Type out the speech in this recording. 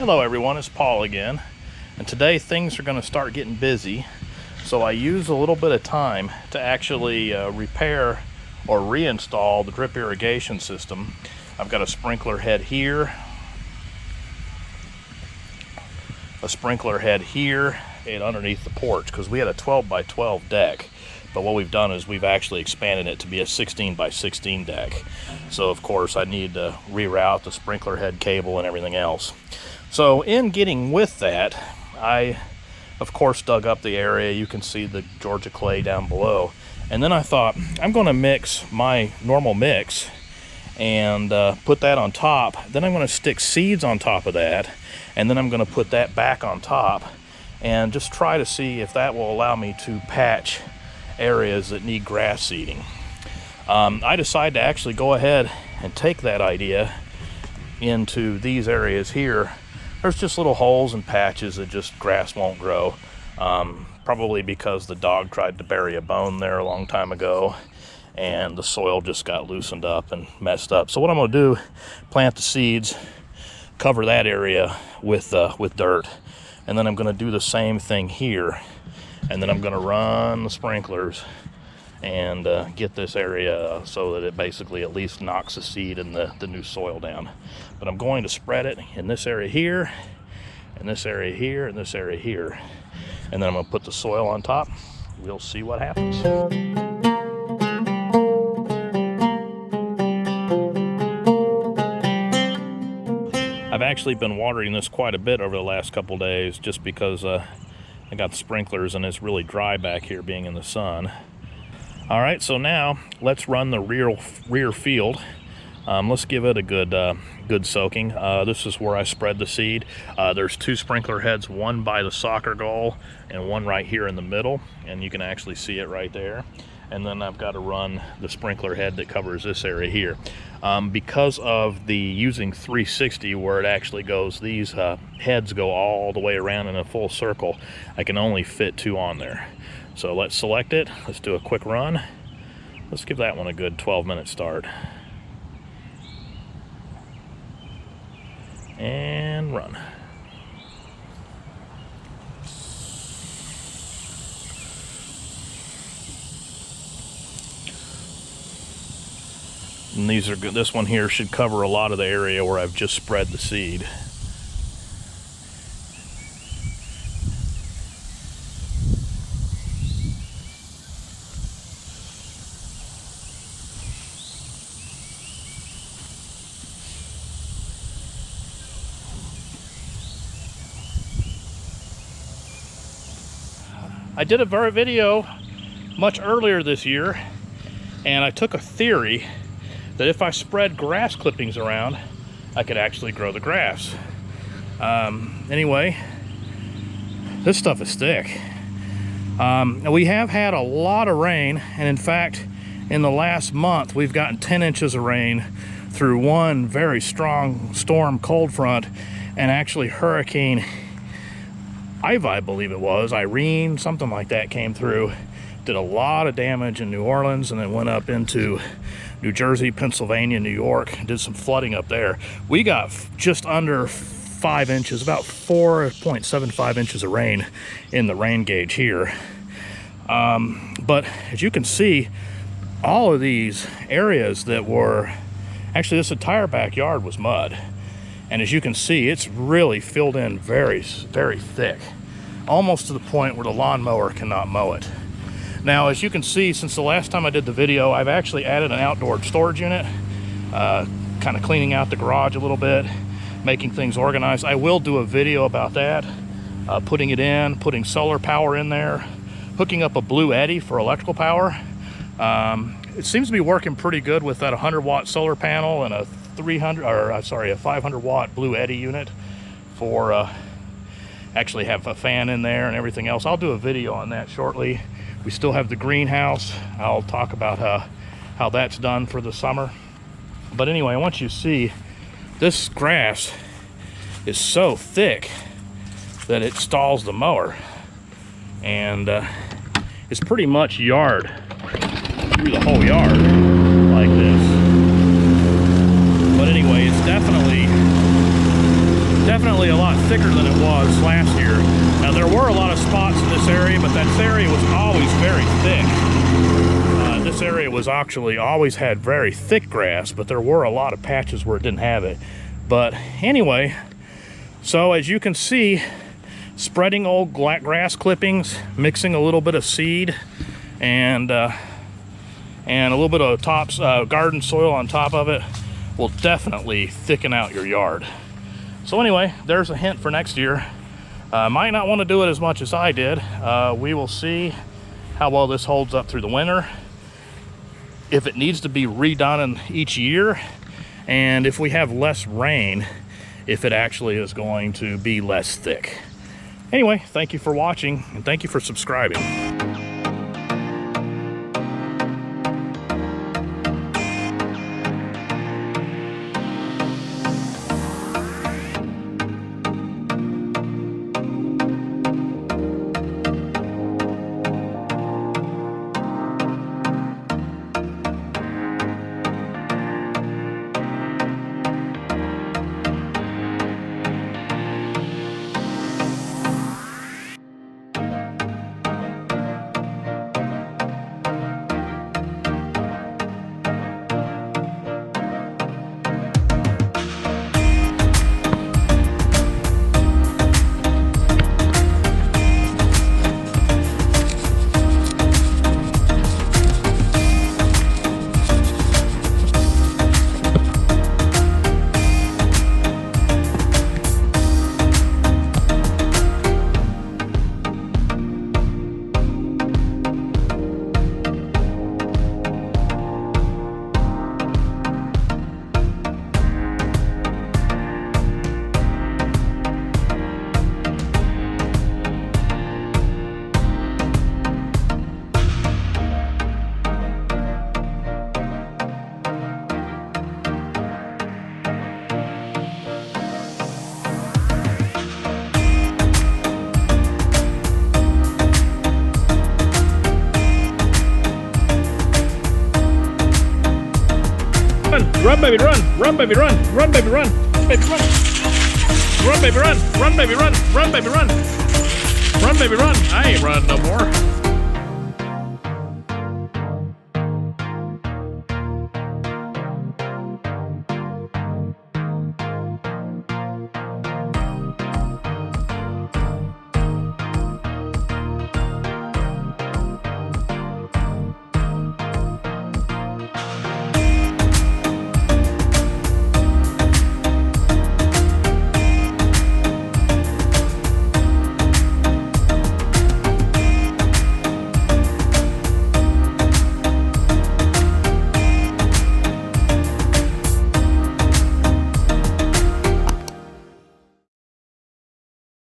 Hello everyone, it's Paul again, and today things are going to start getting busy, so I use a little bit of time to actually repair or reinstall the drip irrigation system. I've got a sprinkler head here, a sprinkler head here, and underneath the porch, because we had a 12 by 12 deck, but what we've done is we've actually expanded it to be a 16 by 16 deck. So of course I need to reroute the sprinkler head cable and everything else. So in getting with that, I of course dug up the area. You can see the Georgia clay down below, and then I thought I'm going to mix my normal mix and put that on top. Then I'm going to stick seeds on top of that, and then I'm going to put that back on top and just try to see if that will allow me to patch areas that need grass seeding. I decided to actually go ahead and take that idea into these areas here. There's just little holes and patches that just grass won't grow, probably because the dog tried to bury a bone there a long time ago and the soil just got loosened up and messed up. So what I'm going to do, plant the seeds, cover that area with dirt, and then I'm going to do the same thing here, and then I'm going to run the sprinklers and get this area so that it basically at least knocks the seed and the new soil down. But I'm going to spread it in this area here, and this area here, and this area here, and then I'm going to put the soil on top. We'll see what happens. I've actually been watering this quite a bit over the last couple days just because I got the sprinklers and it's really dry back here being in the sun. All right, so now let's run the rear field. Let's give it a good soaking. This is where I spread the seed. There's two sprinkler heads, one by the soccer goal and one right here in the middle, and you can actually see it right there. And then I've got to run the sprinkler head that covers this area here. Because of the using 360 where it actually goes, these heads go all the way around in a full circle. I can only fit two on there. So let's select it. Let's do a quick run. Let's give that one a good 12-minute start. And run. And these are good. This one here should cover a lot of the area where I've just spread the seed. I did a video much earlier this year, and I took a theory that if I spread grass clippings around, I could actually grow the grass. Anyway, this stuff is thick. We have had a lot of rain, and in fact, in the last month, we've gotten 10 inches of rain through one very strong storm cold front, and actually Hurricane I believe it was, Irene, something like that came through, did a lot of damage in New Orleans, and then went up into New Jersey, Pennsylvania, New York, did some flooding up there. We got just under 5 inches, about 4.75 inches of rain in the rain gauge here. But as you can see, all of these areas that were, actually this entire backyard was mud. And as you can see, it's really filled in very, very thick, almost to the point where the lawnmower cannot mow it. Now, as you can see, since the last time I did the video, I've actually added an outdoor storage unit, kind of cleaning out the garage a little bit, making things organized. I will do a video about that, putting it in, putting solar power in there, hooking up a Blue Eddy for electrical power. It seems to be working pretty good with that 100-watt solar panel and a 500-watt Blue Eddy unit for actually have a fan in there and everything else. I'll do a video on that shortly. We still have the greenhouse. I'll talk about how that's done for the summer. But anyway, I want you to see this grass is so thick that it stalls the mower, and it's pretty much yard through the whole yard like this. But anyway, it's definitely definitely a lot thicker than it was last year. Now there were a lot of spots in this area, but that area was always very thick. This area was actually always had very thick grass, but there were a lot of patches where it didn't have it. But anyway, so as you can see, spreading old grass clippings, mixing a little bit of seed, and a little bit of garden soil on top of it will definitely thicken out your yard. So anyway, there's a hint for next year. Might not want to do it as much as I did. We will see how well this holds up through the winter, if it needs to be redone in each year, and if we have less rain, if it actually is going to be less thick. Anyway, thank you for watching, and thank you for subscribing. Run, baby, run! Run, baby, run! Run, baby, run! Baby, run! Run, baby, run! Run, baby, run! Run, baby, run! Run, baby, run! I ain't running no more.